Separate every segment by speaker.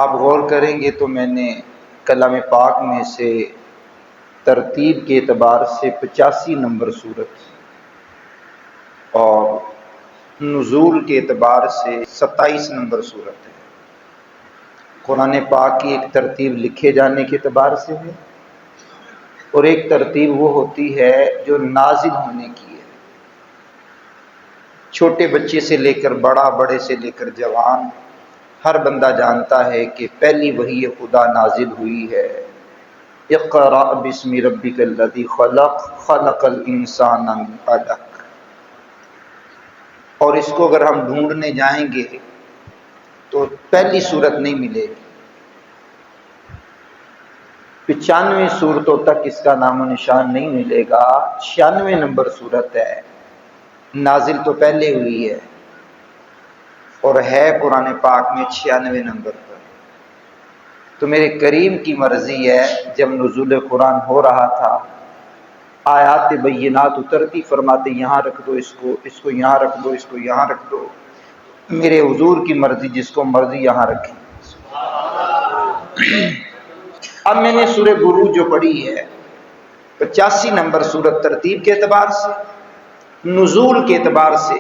Speaker 1: آپ غور کریں گے تو میں نے کلام پاک میں سے ترتیب کے اعتبار سے 85 نمبر صورت اور نزول کے اعتبار سے 27 نمبر صورت ہے۔ قرآن پاک کی ایک ترتیب لکھے جانے کے اعتبار سے ہے اور ایک ترتیب وہ ہوتی ہے جو نازل ہونے کی ہے۔ چھوٹے بچے سے لے کر بڑا، بڑے سے لے کر جوان، ہر بندہ جانتا ہے کہ پہلی وحی خدا نازل ہوئی ہے، اقرأ بسم ربک الذی خلق خلق الانسان من علق۔ اور اس کو اگر ہم ڈھونڈنے جائیں گے تو پہلی صورت نہیں ملے گی، 95 صورتوں تک اس کا نام و نشان نہیں ملے گا۔ 96 نمبر صورت ہے، نازل تو پہلے ہوئی ہے اور ہے قرآن پاک میں 96 نمبر پر۔ تو میرے کریم کی مرضی ہے، جب نزول قرآن ہو رہا تھا آیات بینات اترتی، فرماتے یہاں رکھ دو اس کو یہاں رکھ دو، اس کو یہاں رکھ دو۔ میرے حضور کی مرضی، جس کو مرضی یہاں رکھیں۔ اب میں نے سورہ بروج جو پڑھی ہے 85 نمبر سورت ترتیب کے اعتبار سے، نزول کے اعتبار سے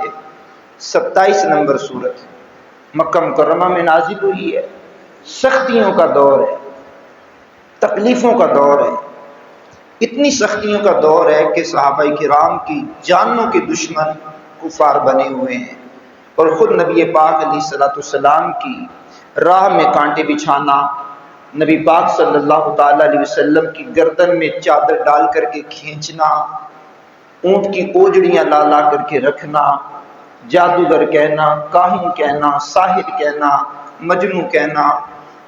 Speaker 1: 27 نمبر سورت مکہ مکرمہ میں نازل ہوئی ہے۔ سختیوں کا دور ہے، تکلیفوں کا دور ہے، اتنی سختیوں کا دور ہے کہ صحابہ کرام کی جانوں کے دشمن کفار بنے ہوئے ہیں، اور خود نبی پاک علیہ السلام کی راہ میں کانٹے بچھانا، نبی پاک صلی اللہ تعالی علیہ وسلم کی گردن میں چادر ڈال کر کے کھینچنا، اونٹ کی اوجڑیاں لا لا کر کے رکھنا، جادوگر کہنا، کاہن کہنا، ساحر کہنا، مجنوں کہنا،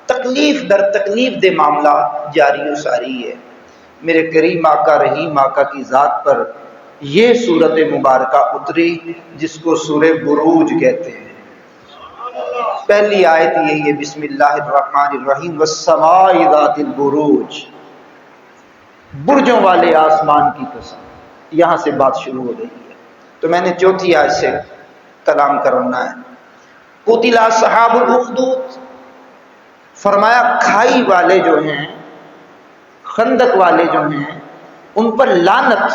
Speaker 1: تکلیف در تکلیف دے معاملہ جاری و ساری ہے۔ میرے کریم آقا رحیم آقا کی ذات پر یہ سورت مبارکہ اتری جس کو سورہ بروج کہتے ہیں۔ پہلی آیت یہی ہے، بسم اللہ الرحمن الرحیم، والسماء ذات البروج، برجوں والے آسمان کی قسم۔ یہاں سے بات شروع ہو رہی ہے، تو میں نے چوتھی آیت سے کلام کرنا ہے۔ قتل اصحاب الاخدود، فرمایا کھائی والے جو ہیں، خندق والے جو ہیں، ان پر لعنت۔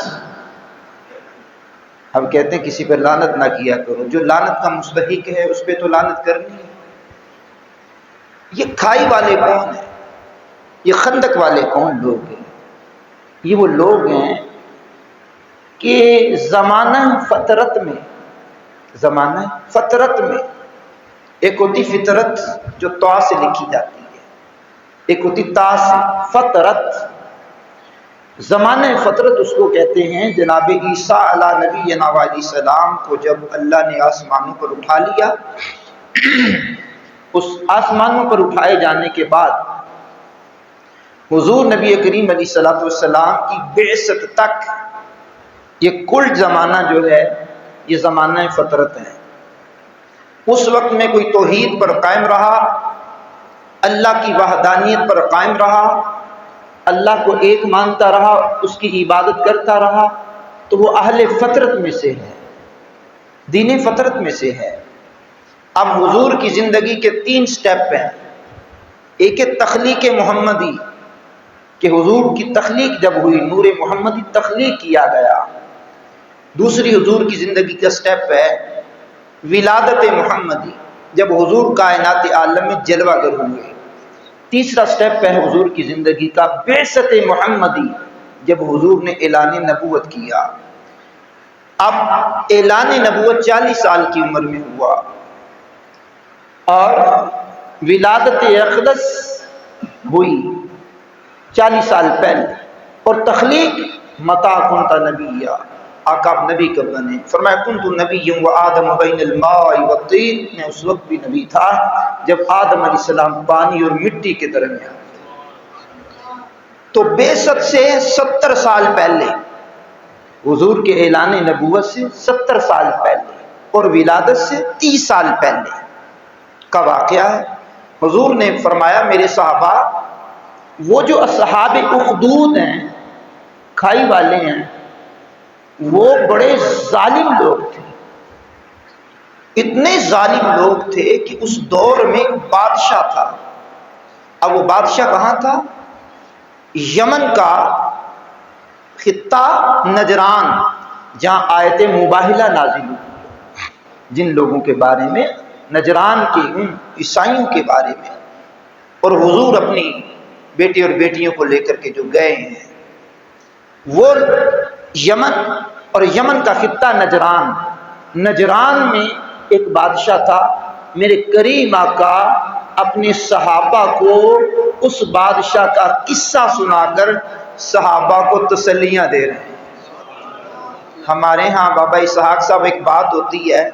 Speaker 1: ہم کہتے ہیں کسی پر لعنت نہ کیا کرو، جو لعنت کا مستحق ہے اس پہ تو لعنت کرنی ہے۔ یہ کھائی والے کون ہیں؟ یہ خندق والے کون لوگ ہیں؟ یہ وہ لوگ ہیں کہ زمانہ فطرت میں ایک ہوتی فطرت جو طا سے لکھی جاتی ہے، ایک ہوتی تا سے، فطرت۔ زمانہ فطرت اس کو کہتے ہیں۔ جناب عیسیٰ علیہ نبی علیہ السلام کو جب اللہ نے آسمانوں پر اٹھا لیا، اس آسمانوں پر اٹھائے جانے کے بعد حضور نبی کریم علیہ السلام کی بعثت تک یہ کل زمانہ جو ہے یہ زمانہ فطرت ہے۔ اس وقت میں کوئی توحید پر قائم رہا، اللہ کی وحدانیت پر قائم رہا، اللہ کو ایک مانتا رہا، اس کی عبادت کرتا رہا، تو وہ اہل فطرت میں سے ہے، دین فطرت میں سے ہے۔ اب حضور کی زندگی کے 3 سٹیپ ہیں۔ ایک ہے تخلیق محمدی، کہ حضور کی تخلیق جب ہوئی، نور محمدی تخلیق کیا گیا۔ دوسری حضور کی زندگی کا سٹیپ ہے ولادت محمدی، جب حضور کائنات عالم میں جلوہ گر ہوئے۔ تیسرا سٹیپ ہے حضور کی زندگی کا بعثت محمدی، جب حضور نے اعلان نبوت کیا۔ اب اعلان نبوت 40 سال کی عمر میں ہوا، اور ولادت اقدس ہوئی 40 سال پہلے، اور تخلیق متا کنت نبیّا، آقا آپ نبی کب بنے؟ فرمایا کنت نبی و آدم بین الماء والطین، میں اس وقت بھی نبی تھا جب آدم علیہ السلام پانی اور مٹی کے درمیان۔ تو بعثت سے 70 سال پہلے، حضور کے اعلان نبوت سے 70 سال پہلے، اور ولادت سے 30 سال پہلے کا واقعہ ہے۔ حضور نے فرمایا میرے صحابہ، وہ جو اصحاب اخدود ہیں، کھائی والے ہیں، وہ بڑے ظالم لوگ تھے، اتنے ظالم لوگ تھے کہ اس دور میں ایک بادشاہ تھا، اب وہ بادشاہ کہاں تھا؟ یمن کا خطہ نجران، جہاں آیت مباہلہ نازل ہوئی جن لوگوں کے بارے میں، نجران کے ان عیسائیوں کے بارے میں، اور حضور اپنی بیٹے اور بیٹیوں کو لے کر کے جو گئے ہیں، وہ یمن اور یمن کا خطہ نجران، نجران میں ایک بادشاہ تھا۔ میرے کریم آقا اپنے صحابہ کو اس بادشاہ کا قصہ سنا کر صحابہ کو تسلیاں دے رہے ہیں۔ ہمارے ہاں بابا اسحاق صاحب ایک بات ہوتی ہے،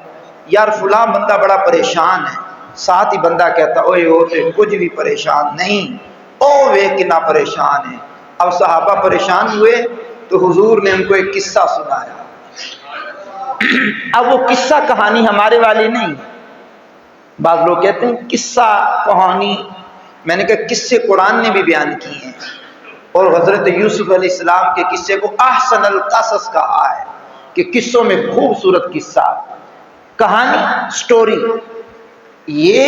Speaker 1: یار فلاں بندہ بڑا پریشان ہے، ساتھ ہی بندہ کہتا اوے او تے کچھ بھی پریشان نہیں، او وے کنا پریشان ہے۔ اب صحابہ پریشان ہوئے تو حضور نے ان کو ایک قصہ سنایا۔ اب وہ قصہ کہانی ہمارے والی نہیں، بعض لوگ کہتے ہیں قصہ کہانی، میں نے کہا قصے قرآن نے بھی بیان کی ہیں، اور حضرت یوسف علیہ السلام کے قصے کو احسن القصص کہا ہے کہ قصوں میں خوبصورت قصہ، کہانی، سٹوری۔ یہ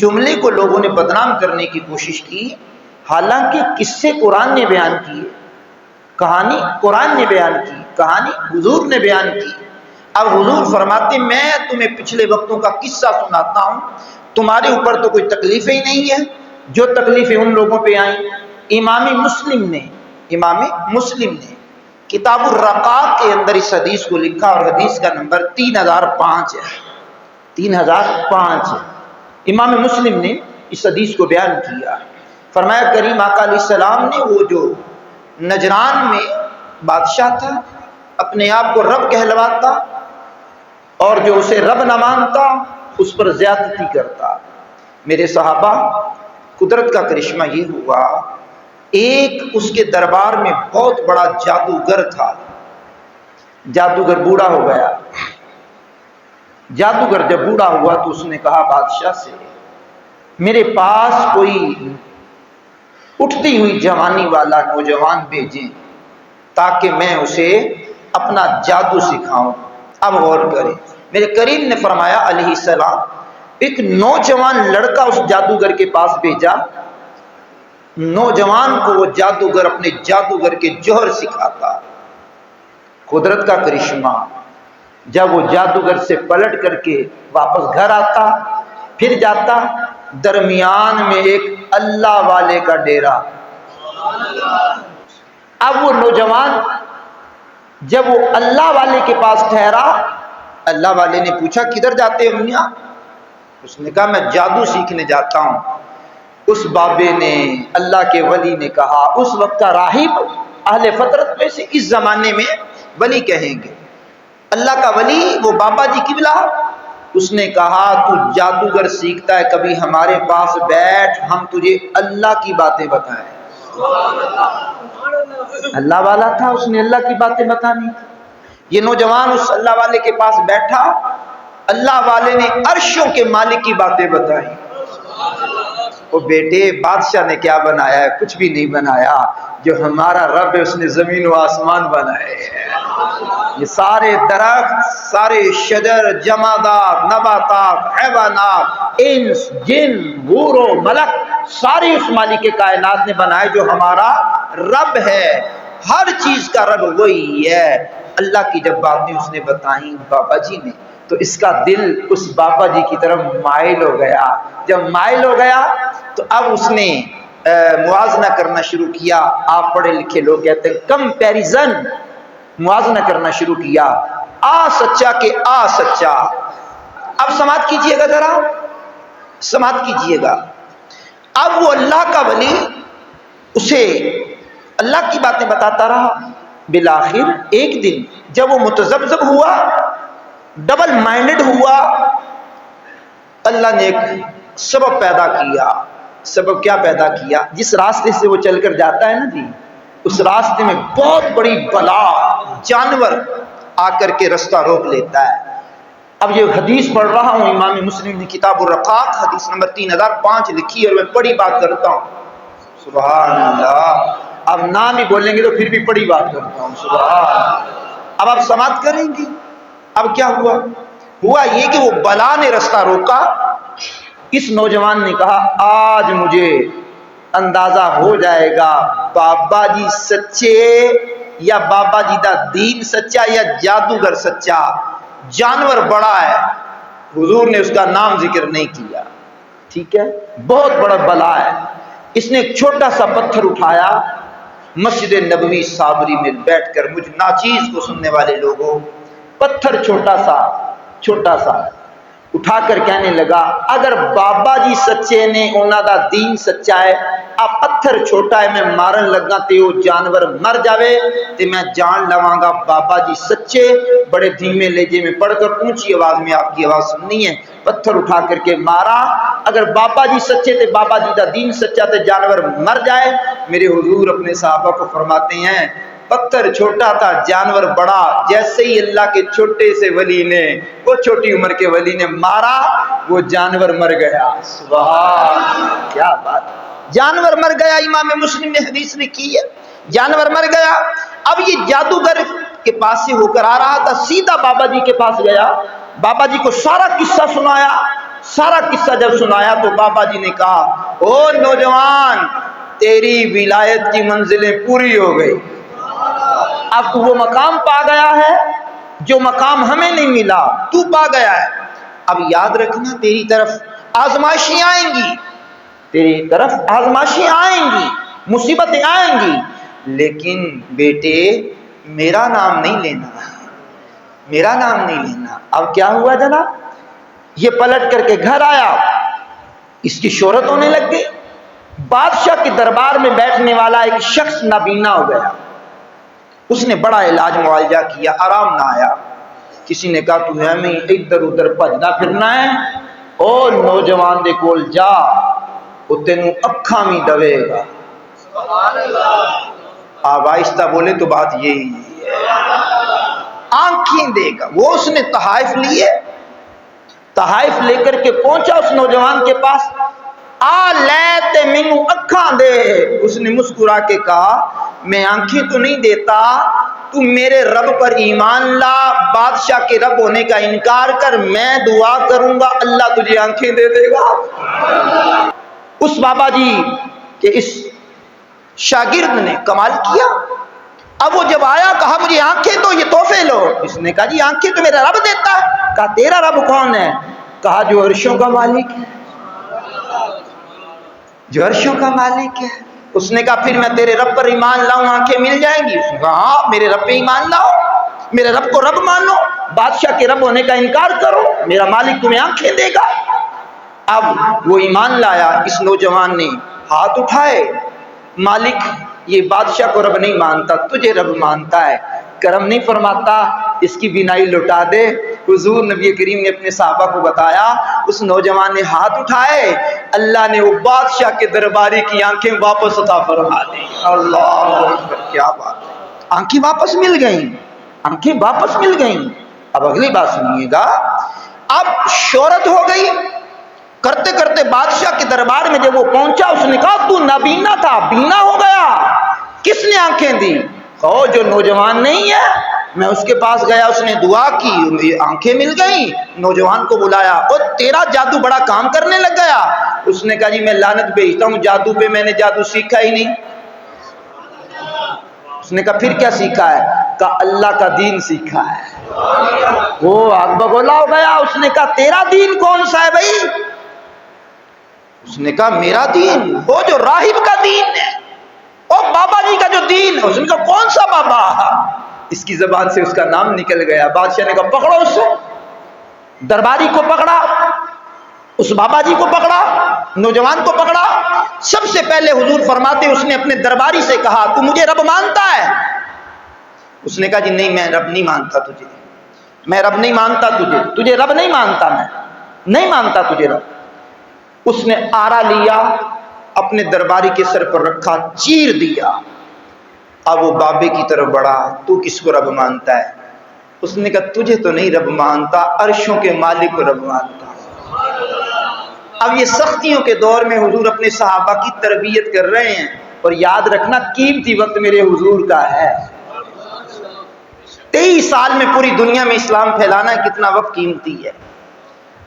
Speaker 1: جملے کو لوگوں نے بدنام کرنے کی کوشش کی، حالانکہ قصے قرآن نے بیان کیے، کہانی قرآن نے بیان کی، کہانی حضور نے بیان کی۔ اب حضور فرماتے میں تمہیں پچھلے وقتوں کا قصہ سناتا ہوں، تمہارے اوپر تو کوئی تکلیفیں ہی نہیں ہے جو تکلیفیں ان لوگوں پہ آئیں۔ امام مسلم نے کتاب الرقاق کے اندر اس حدیث کو لکھا، اور حدیث کا نمبر 3005 ہے، 3005 ہے۔ امام مسلم نے اس حدیث کو بیان کیا، فرمایا کریم آقا علیہ السلام نے وہ جو نجران میں بادشاہ تھا، اپنے آپ کو رب کہلواتا، اور جو اسے رب نہ مانتا اس پر زیادتی کرتا۔ میرے صحابہ، قدرت کا کرشمہ یہ ہوا، ایک اس کے دربار میں بہت بڑا جادوگر تھا۔ جادوگر بوڑھا ہو گیا۔ جادوگر جب بوڑھا ہوا تو اس نے کہا بادشاہ سے، میرے پاس کوئی اٹھتی ہوئی جوانی والا نوجوان بھیجیں تاکہ میں اسے اپنا جادو سکھاؤں۔ اب غور کریں، میرے کریم نے فرمایا علیہ السلام، ایک نوجوان لڑکا اس جادوگر کے پاس بھیجا، نوجوان کو وہ جادوگر اپنے جادوگر کے جوہر سکھاتا۔ قدرت کا کرشمہ، جب وہ جادوگر سے پلٹ کر کے واپس گھر آتا، پھر جاتا، درمیان میں ایک اللہ والے کا ڈیرا۔ اب وہ نوجوان جب وہ اللہ والے کے پاس ٹھہرا، اللہ والے نے پوچھا کدھر جاتے ہو میاں؟ اس نے کہا میں جادو سیکھنے جاتا ہوں۔ اس بابے نے، اللہ کے ولی نے کہا، اس وقت کا راہب اہل فطرت میں سے اس زمانے میں ولی کہیں گے، اللہ کا ولی وہ بابا جی قبلہ، اس نے کہا تو جادوگر سیکھتا ہے، کبھی ہمارے پاس بیٹھ، ہم تجھے اللہ کی باتیں بتائیں۔ اللہ والا تھا، اس نے اللہ کی باتیں بتانی۔ یہ نوجوان اس اللہ والے کے پاس بیٹھا، اللہ والے نے عرشوں کے مالک کی باتیں بتائی۔ او بیٹے، بادشاہ نے کیا بنایا ہے؟ کچھ بھی نہیں بنایا، جو ہمارا رب ہے اس نے زمین و آسمان بنائے ہیں۔ یہ سارے درخت، سارے شجر، جمادات، نباتات، حیوانات، انس، جن، حور و ملک، سارے اس مالک کائنات نے بنائے جو ہمارا رب ہے۔ ہر چیز کا رب وہی ہے۔ اللہ کی جب باتیں اس نے بتائیں بابا جی نے، تو اس کا دل اس بابا جی کی طرف مائل ہو گیا۔ جب مائل ہو گیا تو اب اس نے موازنہ کرنا شروع کیا۔ آپ پڑھے لکھے لوگ کہتے ہیں کمپیریزن، موازنہ کرنا شروع کیا، آ سچا کہ آ سچا۔ اب سماعت کیجئے گا، ذرا سماعت کیجئے گا۔ اب وہ اللہ کا ولی اسے اللہ کی باتیں بتاتا رہا۔ بالآخر ایک دن جب وہ متذبذب ہوا، ڈبل مائنڈڈ ہوا، اللہ نے ایک سبب پیدا کیا۔ سبب کیا پیدا کیا؟ جس راستے سے وہ چل کر جاتا ہے نا جی، اس راستے میں بہت بڑی بلا، جانور آ کر کے رستہ روک لیتا ہے۔ اب یہ حدیث پڑھ رہا ہوں، امام مسلم نے کتاب الرقاق حدیث نمبر 3005 لکھی، اور میں بڑی بات کرتا ہوں، سبحان اللہ۔ اب نام ہی بولیں گے تو پھر بھی بڑی بات کرتا ہوں، سبحان۔ اب آپ سماعت کریں گے۔ اب کیا ہوا؟ ہوا یہ کہ وہ بلا نے رستہ روکا، اس نوجوان نے کہا آج مجھے اندازہ ہو جائے گا بابا جی سچے یا بابا جی دا دین سچا یا جادوگر سچا، جانور بڑا ہے۔ حضور نے اس کا نام ذکر نہیں کیا، ٹھیک ہے، بہت بڑا بلا ہے۔ اس نے ایک چھوٹا سا پتھر اٹھایا، مسجد نبوی صابری میں بیٹھ کر، مجھ ناچیز کو سننے والے لوگوں، پتھر چھوٹا سا اٹھا کر کہنے لگا اگر بابا جی سچے نے، انہاں دا دین سچا ہے، آ پتھر چھوٹا ہے، میں مارن لگا تے وہ جانور مر جاوے تے میں جان لواں گا بابا جی سچے۔ بڑے دھیمے لہجے میں پڑھ کر اونچی آواز میں آپ کی آواز سننی ہے، پتھر اٹھا کر کے مارا، اگر بابا جی سچے تے بابا جی دا دین سچا تے جانور مر جائے۔ میرے حضور اپنے صحابہ کو فرماتے ہیں پتھر چھوٹا تھا جانور بڑا، جیسے ہی اللہ کے چھوٹے سے ولی نے، وہ چھوٹی عمر کے ولی نے مارا، وہ جانور مر گیا۔ سبحان، کیا بات، جانور مر گیا۔ امام مسلم نے حدیث لکھی ہے، جانور مر گیا۔ اب یہ جادوگر کے پاس سے ہو کر آ رہا تھا، سیدھا بابا جی کے پاس گیا، بابا جی کو سارا قصہ سنایا۔ سارا قصہ جب سنایا تو بابا جی نے کہا او نوجوان، تیری ولایت کی منزلیں پوری ہو گئی، اب تو وہ مقام پا گیا ہے جو مقام ہمیں نہیں ملا، تو پا گیا ہے۔ اب یاد رکھنا تیری طرف آزمائشیں آئیں گی، تیری طرف آزمائشیں آئیں گی، مصیبتیں آئیں گی، لیکن بیٹے میرا نام نہیں لینا، میرا نام نہیں لینا۔ اب کیا ہوا جناب، یہ پلٹ کر کے گھر آیا، اس کی شہرت ہونے لگ گئی، بادشاہ کے دربار میں بیٹھنے والا ایک شخص نابینا ہو گیا، اس نے بڑا علاج معالجہ کیا، آرام نہ آیا۔ کسی نے کہا تو ہمیں ادھر ادھر بھجنا پھرنا ہے، او نوجوان دے کول جا، وہ تینوں اکھاں میں دوے گا۔ آپ آہستہ بولے تو بات یہی ہے، آنکھیں دے گا۔ وہ اس نے تحائف لیے، تحائف لے کر کے پہنچا اس نوجوان کے پاس، آ لے تے مینوں اکھاں دے۔ اس نے مسکرا کے کہا میں آنکھیں تو نہیں دیتا، تو میرے رب پر ایمان لا، بادشاہ کے رب ہونے کا انکار کر، میں دعا کروں گا اللہ تجھے آنکھیں دے دے گا۔ اس بابا جی کے اس شاگرد نے کمال کیا۔ اب وہ جب آیا کہا مجھے آنکھیں دو، یہ تحفے لو۔ اس نے کہا جی آنکھیں تو میرا رب دیتا ہے۔ کہا تیرا رب کون ہے؟ کہا جو عرشوں کا مالک ہے، جو عرشوں کا مالک ہے۔ اس نے کہا پھر میں تیرے رب پر ایمان لاؤں آنکھیں مل جائیں گی؟ اس نے کہا ہاں میرے رب پہ ایمان لاؤ، میرے رب کو رب مانو، بادشاہ کے رب ہونے کا انکار کرو، میرا مالک تمہیں آنکھیں دے گا۔ اب وہ ایمان لایا۔ اس نوجوان نے ہاتھ اٹھائے، مالک یہ بادشاہ کو رب نہیں مانتا، تجھے رب مانتا ہے، کرم نہیں فرماتا، اس کی بینائی لٹا دے۔ حضور نبی کریم نے اپنے صحابہ کو بتایا، اس نوجوان نے ہاتھ اٹھائے، اللہ نے وہ بادشاہ کے درباری کی آنکھیں واپس عطا فرما دی۔ اللہ اکبر، کیا بات ہے، آنکھیں واپس مل گئیں، آنکھیں واپس مل گئیں۔ اب اگلی بات سنیے گا، اب شہرت ہو گئی، کرتے کرتے بادشاہ کے دربار میں جب وہ پہنچا، اس نے کہا تو نابینا تھا، بینا ہو گیا، کس نے آنکھیں دی؟ او جو نوجوان نہیں ہے، میں اس کے پاس گیا، اس نے دعا کی، میری آنکھیں مل گئیں۔ نوجوان کو بلایا، او تیرا جادو بڑا کام کرنے لگ گیا۔ اس نے کہا جی میں لعنت بھیجتا ہوں جادو پہ، میں نے جادو سیکھا ہی نہیں۔ اس نے کہا پھر کیا سیکھا ہے؟ کہا اللہ کا دین سیکھا ہے۔ وہ آگ بگولا ہو گیا۔ اس نے کہا تیرا دین کون سا ہے بھائی؟ اس نے کہا میرا دین وہ جو راہب کا دین ہے، او بابا جی کا جو دین ہے۔ اس نے کہا کون سا بابا؟ اس کی زبان سے اس کا نام نکل گیا۔ بادشاہ نے کہا پکڑو اس سے، درباری کو پکڑا، اس بابا جی کو پکڑا، نوجوان کو پکڑا۔ سب سے پہلے حضور فرماتے اس نے اپنے درباری سے کہا تو مجھے رب مانتا ہے؟ اس نے کہا جی نہیں میں رب نہیں مانتا تجھے، میں رب نہیں مانتا تجھے رب نہیں مانتا، میں نہیں مانتا تجھے رب۔ اس نے آرا لیا، اپنے درباری کے سر پر رکھا، چیر دیا۔ اب وہ بابے کی طرف بڑھا، تو کس کو رب مانتا ہے؟ اس نے کہا تجھے تو نہیں رب مانتا، عرشوں کے مالک کو رب مانتا۔ اب یہ سختیوں کے دور میں حضور اپنے صحابہ کی تربیت کر رہے ہیں، اور یاد رکھنا قیمتی وقت میرے حضور کا ہے۔ 23 سال میں پوری دنیا میں اسلام پھیلانا کتنا وقت قیمتی ہے۔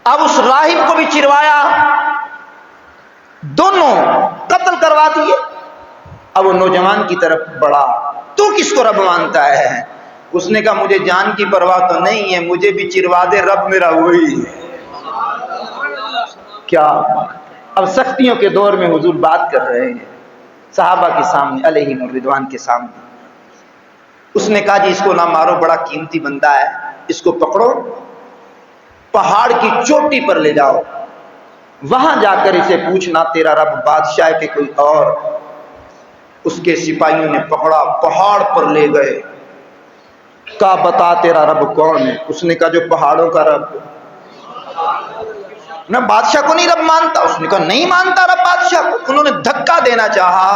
Speaker 1: اب اس راہب کو بھی چروایا، دونوں قتل کروا دیے۔ اب وہ نوجوان کی طرف بڑھا، تو کس کو رب مانتا ہے؟ اس نے کہا مجھے جان کی پرواہ تو نہیں ہے، مجھے بھی چروا دے، رب میرا وہی ہے۔ کیا اب سختیوں کے دور میں حضور بات کر رہے ہیں صحابہ کے سامنے علیہم الرضوان کے سامنے۔ اس نے کہا جی اس کو نہ مارو، بڑا قیمتی بندہ ہے، اس کو پکڑو، پہاڑ کی چوٹی پر لے جاؤ، وہاں جا کر اسے پوچھنا تیرا رب بادشاہ ہے کہ کوئی اور۔ اس کے سپاہیوں نے پکڑا، پہاڑ پر لے گئے، کہا بتا تیرا رب کون ہے؟ اس نے کہا جو پہاڑوں کا رب۔ نہ بادشاہ کو نہیں رب مانتا، اس نے کہا نہیں مانتا رب بادشاہ کو۔ انہوں نے دھکا دینا چاہا،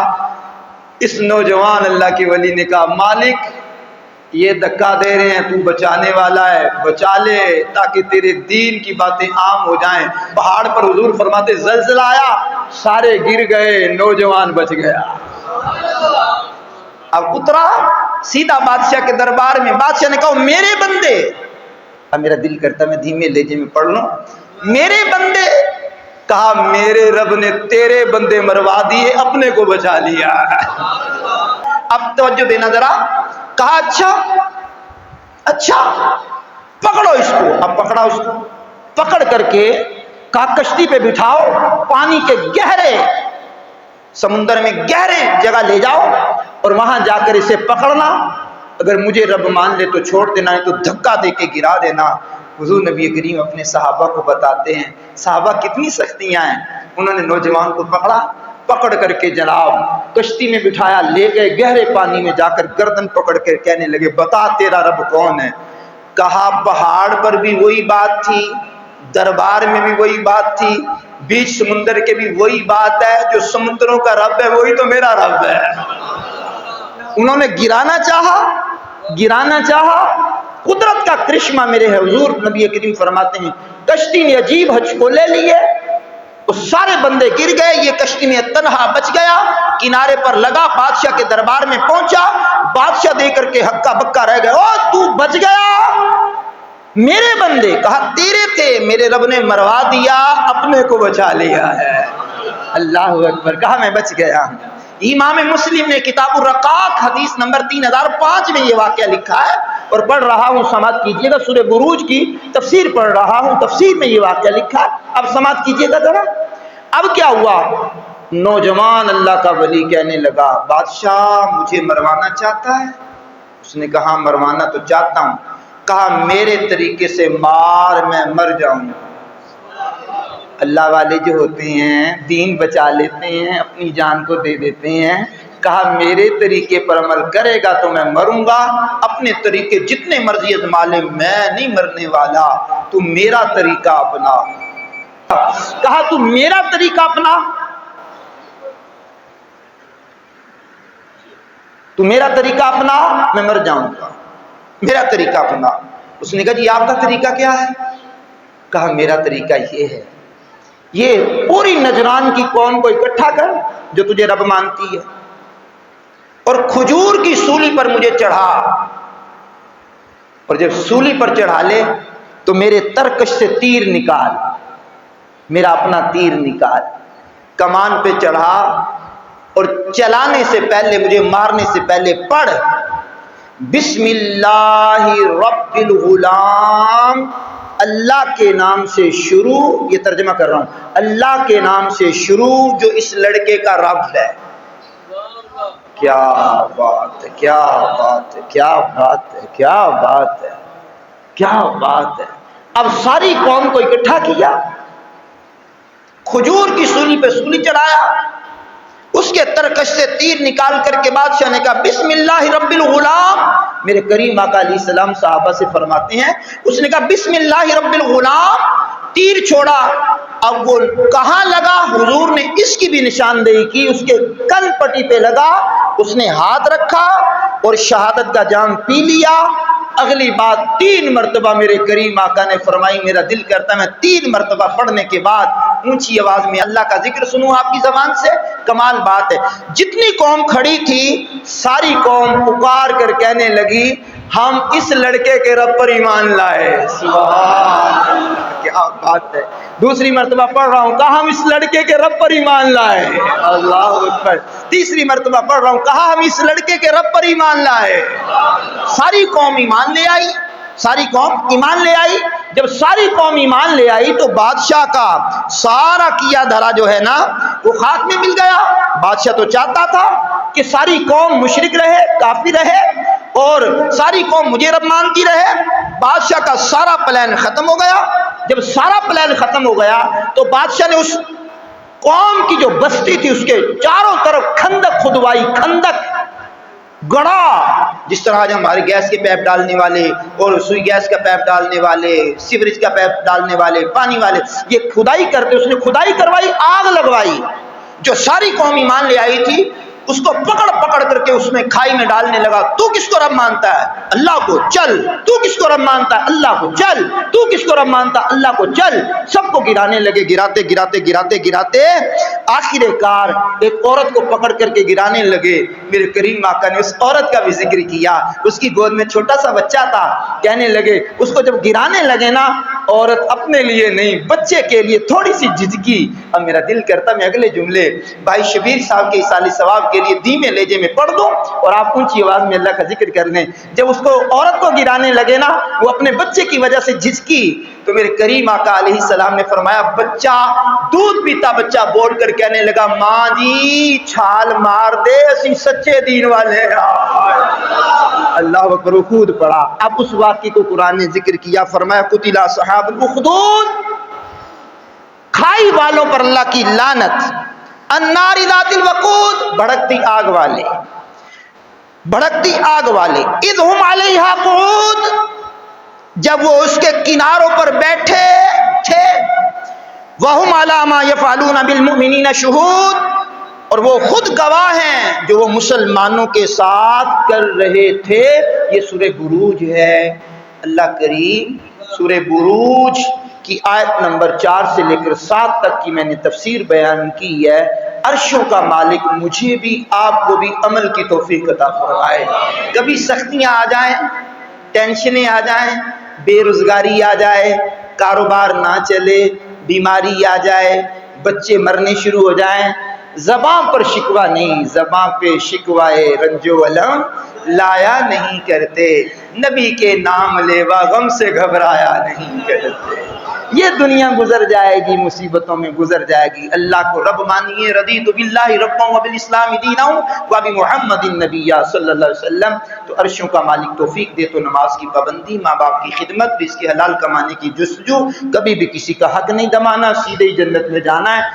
Speaker 1: اس نوجوان اللہ کے ولی نے کہا مالک یہ دھکا دے رہے ہیں، تو بچانے والا ہے، بچا لے تاکہ تیرے دین کی باتیں عام ہو جائیں۔ پہاڑ پر حضور فرماتے زلزلہ آیا، سارے گر گئے، نوجوان بچ گیا۔ اب اترا سیدھا بادشاہ کے دربار میں، بادشاہ نے کہا میرے بندے، اب میرا دل کرتا میں دھیمے لہجے میں پڑھ لوں، میرے بندے، کہا میرے رب نے تیرے بندے مروا دیے، اپنے کو بچا لیا۔ اب توجہ دینا ذرا، کہا اچھا پکڑو اس کو۔ اب پکڑا اس کو، پکڑ کر کے کہا کشتی پہ بٹھاؤ، پانی کے گہرے سمندر میں گہرے جگہ لے جاؤ اور وہاں جا کر اسے پکڑنا، اگر مجھے رب مان لے تو چھوڑ دینا ہے تو دھکا دے کے گرا دینا۔ حضور نبی کریم اپنے صحابہ کو بتاتے ہیں، صحابہ کتنی سختیاں ہیں، انہوں نے نوجوان کو پکڑا، پکڑ کر کے جناب کشتی میں بٹھایا، لے گئے گہرے پانی میں، جا کر گردن پکڑ کے کہنے لگے بتا تیرا رب کون ہے؟ کہا پہاڑ پر بھی وہی بات تھی، دربار میں بھی وہی بات تھی، بیچ سمندر کے بھی وہی بات ہے، جو سمندروں کا رب ہے وہی تو میرا رب ہے۔ انہوں نے گرانا چاہا، قدرت کا کرشمہ میرے حضور نبی کریم فرماتے ہیں کشتی نے عجیب ہچکولے لیے، وہ سارے بندے گر گئے، یہ کشتی میں تنہا بچ گیا، کنارے پر لگا، بادشاہ کے دربار میں پہنچا، بادشاہ دے کر کے ہکا بکا رہ گئے، او تو بچ گیا میرے بندے؟ کہا تیرے تھے، میرے رب نے مروا دیا، اپنے کو بچا لیا ہے۔ اللہ اکبر، کہا میں بچ گیا۔ امام مسلم نے کتاب الرقاق حدیث نمبر 3005 میں یہ واقعہ لکھا ہے، اور پڑھ رہا ہوں، سماعت کیجئے گا، سورہ بروج کی تفسیر پڑھ رہا ہوں، تفسیر میں یہ واقعہ لکھا ہے، اب سماعت کیجئے گا ذرا۔ اب کیا ہوا؟ نوجوان اللہ کا ولی کہنے لگا بادشاہ مجھے مروانا چاہتا ہے؟ اس نے کہا مروانا تو چاہتا ہوں۔ کہا میرے طریقے سے مار، میں مر جاؤں۔ اللہ والے جو ہوتے ہیں دین بچا لیتے ہیں، اپنی جان کو دے دیتے ہیں۔ کہا میرے طریقے پر عمل کرے گا تو میں مروں گا، اپنے طریقے جتنے مرضی ازما لے، میں نہیں مرنے والا، تو میرا طریقہ اپنا۔ کہا تو میرا طریقہ اپنا، تو میرا طریقہ اپنا، میں مر جاؤں گا، میرا طریقہ اپنا۔ اس نے کہا جی آپ کا طریقہ کیا ہے؟ کہا میرا طریقہ یہ ہے، یہ پوری نجران کی قوم کو اکٹھا کر جو تجھے رب مانتی ہے، اور کھجور کی سولی پر مجھے چڑھا، اور جب سولی پر چڑھا لے تو میرے ترکش سے تیر نکال، میرا اپنا تیر نکال، کمان پہ چڑھا، اور چلانے سے پہلے، مجھے مارنے سے پہلے پڑھ بسم اللہ رب الغلام، اللہ کے نام سے شروع، یہ ترجمہ کر رہا ہوں، اللہ کے نام سے شروع جو اس لڑکے کا رب ہے۔ کیا بات ہے، کیا بات ہے، کیا بات ہے، کیا بات ہے، کیا بات ہے۔ اب ساری قوم کو اکٹھا کیا، کھجور کی سولی پہ سولی چڑھایا، اس کے ترکش سے تیر نکال کر کے بادشاہ نے کہا بسم اللہ رب الغلام۔ میرے کریم آقا علیہ السلام صحابہ سے فرماتے ہیں اس نے کہا بسم اللہ رب الغلام، تیر چھوڑا، اب وہ کہاں لگا؟ حضور نے اس کی بھی نشاندہی کی، اس کے کن پٹی پہ لگا، اس نے ہاتھ رکھا اور شہادت کا جام پی لیا۔ اگلی بات 3 مرتبہ میرے کریم آقا نے فرمائی، میرا دل کرتا میں 3 مرتبہ پڑھنے کے بعد اونچی آواز میں اللہ کا ذکر سنوں آپ کی زبان سے۔ کمال بات ہے، جتنی قوم کھڑی تھی ساری قوم پکار کر کہنے لگی ہم اس لڑکے کے رب پر ایمان لائے۔ سبحان اللہ، کیا بات ہے. دوسری مرتبہ پڑھ رہا ہوں کہا ہم اس لڑکے کے رب پر ایمان لائے. اللہ اکبر. تیسری مرتبہ پڑھ رہا ہوں کہا ہم اس لڑکے کے رب پر ایمان لائے. ساری قوم ایمان لے آئی. ساری قوم ایمان لے آئی. جب ساری قوم ایمان لے آئی تو بادشاہ کا سارا کیا دھرا جو ہے نا وہ خاک میں مل گیا. بادشاہ تو چاہتا تھا کہ ساری قوم مشرک رہے, کافر رہے اور ساری قوم مجھے رب مانتی رہے. بادشاہ کا سارا پلان ختم ہو گیا. جب سارا پلان ختم ہو گیا تو بادشاہ نے اس قوم کی جو بستی تھی اس کے چاروں طرف خندق کھدوائی, خندق گڑا. جس طرح آج ہمارے گیس کے پائپ ڈالنے والے اور سوئی گیس کا پائپ ڈالنے والے, سیوریج کا پائپ ڈالنے والے, پانی والے, یہ کھدائی کرتے, اس نے کھدائی کروائی, آگ لگوائی. جو ساری قوم ایمان لے آئی تھی اس کو پکڑ پکڑ کر کے اس میں کھائی میں ڈالنے لگا. تو کس کو رب مانتا ہے؟ اللہ کو, چل. تو کس کو رب مانتا ہے؟ اللہ کو, چل. تو کس کو رب مانتا ہے؟ اللہ کو, چل. سب کو گرانے لگے. گراتے گراتے گراتے گراتے آخر کار ایک عورت کو پکڑ کر کے گرانے لگے. میرے کریم آقا نے اس عورت کا بھی ذکر کیا. اس کی گود میں چھوٹا سا بچہ تھا. کہنے لگے اس کو جب گرانے لگے نا, عورت اپنے لیے نہیں بچے کے لیے تھوڑی سی جھجکی. اب میرا دل کرتا میں اگلے جملے بھائی شبیر صاحب کے ایصال ثواب کے لیے دھیمے لہجے میں پڑھ دوں اور آپ اونچی آواز میں اللہ کا ذکر کر لیں. جب اس کو عورت کو گرانے لگے نا, وہ اپنے بچے کی وجہ سے جھجکی تو میرے کریم آقا علیہ السلام نے فرمایا بچہ دودھ پیتا بچہ بول کر کہنے لگا ماں جی چھال مار دے اسی سچے دین والے. اللہ اکبر. خود پڑھا. اب اس واقعے کو قرآن نے ذکر کیا. فرمایا قتل اصحاب الاخدود, کھائی والوں پر اللہ کی لعنت. النار ذات الوقود, بھڑکتی آگ والے, بھڑکتی آگ والے. اذ ہم علیہا قعود, جب وہ اس کے کناروں پر بیٹھے تھے. وہم علی ما یفعلون بالمؤمنین شہود, اور وہ خود گواہ ہیں جو وہ مسلمانوں کے ساتھ کر رہے تھے. یہ سورہ بروج ہے. اللہ کریم سورہ بروج کی آیت نمبر 4 سے لے کر 7 تک کی میں نے تفسیر بیان کی ہے. عرشوں کا مالک مجھے بھی آپ کو بھی عمل کی توفیق عطا فرمائے. کبھی سختیاں آ جائیں, ٹینشنیں آ جائیں, بے روزگاری آ جائے, کاروبار نہ چلے, بیماری آ جائے, بچے مرنے شروع ہو جائیں, زبان پر شکوہ نہیں, زبان پہ شکوائے رنج و الم لایا نہیں کرتے. نبی کے نام لیوا غم سے گھبرایا نہیں کرتے. یہ دنیا گزر جائے گی, مصیبتوں میں گزر جائے گی. اللہ کو رب مانیے. رضیت باللہ ربا وبالاسلام دینا وبمحمد النبی صلی اللہ علیہ وسلم. تو عرشوں کا مالک توفیق دے تو نماز کی پابندی, ماں باپ کی خدمت, رزق حلال کمانے کی جستجو, کبھی بھی کسی کا حق نہیں دبانا, سیدھے ہی جنت میں جانا ہے.